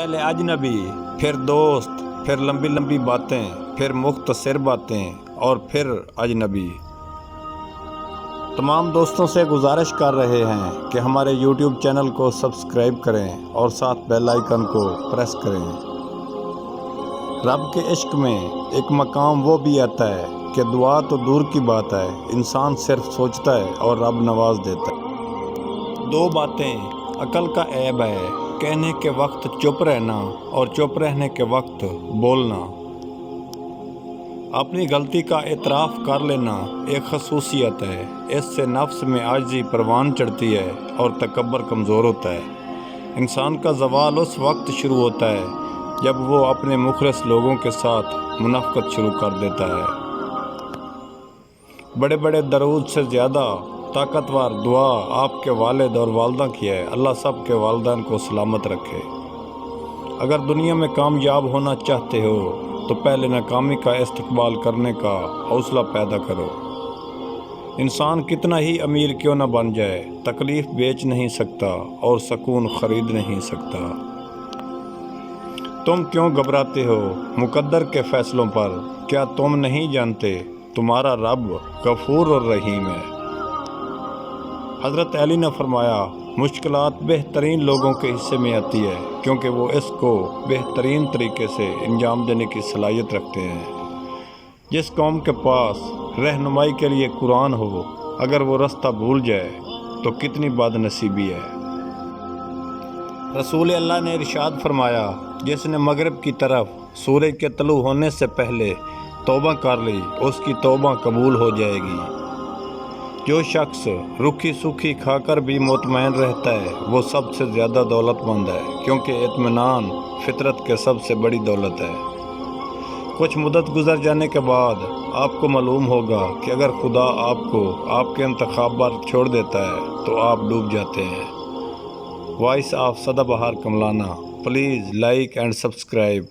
پہلے اجنبی، پھر دوست، پھر لمبی لمبی باتیں، پھر مختصر باتیں اور پھر اجنبی۔ تمام دوستوں سے گزارش کر رہے ہیں کہ ہمارے یوٹیوب چینل کو سبسکرائب کریں اور ساتھ بیل آئیکن کو پریس کریں۔ رب کے عشق میں ایک مقام وہ بھی آتا ہے کہ دعا تو دور کی بات ہے، انسان صرف سوچتا ہے اور رب نواز دیتا ہے۔ دو باتیں عقل کا عیب ہے، کہنے کے وقت چپ رہنا اور چپ رہنے کے وقت بولنا۔ اپنی غلطی کا اعتراف کر لینا ایک خصوصیت ہے، اس سے نفس میں عاجزی پروان چڑھتی ہے اور تکبر کمزور ہوتا ہے۔ انسان کا زوال اس وقت شروع ہوتا ہے جب وہ اپنے مخلص لوگوں کے ساتھ منافقت شروع کر دیتا ہے۔ بڑے بڑے درود سے زیادہ طاقتور دعا آپ کے والد اور والدہ کی ہے، اللہ سب کے والدین کو سلامت رکھے۔ اگر دنیا میں کامیاب ہونا چاہتے ہو تو پہلے ناکامی کا استقبال کرنے کا حوصلہ پیدا کرو۔ انسان کتنا ہی امیر کیوں نہ بن جائے، تکلیف بیچ نہیں سکتا اور سکون خرید نہیں سکتا۔ تم کیوں گھبراتے ہو مقدر کے فیصلوں پر؟ کیا تم نہیں جانتے تمہارا رب غفور اور رحیم ہے؟ حضرت علی نے فرمایا، مشکلات بہترین لوگوں کے حصے میں آتی ہے کیونکہ وہ اس کو بہترین طریقے سے انجام دینے کی صلاحیت رکھتے ہیں۔ جس قوم کے پاس رہنمائی کے لیے قرآن ہو، اگر وہ رستہ بھول جائے تو کتنی بد نصیبی ہے۔ رسول اللہ نے ارشاد فرمایا، جس نے مغرب کی طرف سورج کے طلوع ہونے سے پہلے توبہ کر لی، اس کی توبہ قبول ہو جائے گی۔ جو شخص روکھی سوکھی کھا کر بھی مطمئن رہتا ہے وہ سب سے زیادہ دولت مند ہے، کیونکہ اطمینان فطرت کے سب سے بڑی دولت ہے۔ کچھ مدت گزر جانے کے بعد آپ کو معلوم ہوگا کہ اگر خدا آپ کو آپ کے انتخاب پر چھوڑ دیتا ہے تو آپ ڈوب جاتے ہیں۔ وائس آف سدا بہار کملانا، پلیز لائک اینڈ سبسکرائب۔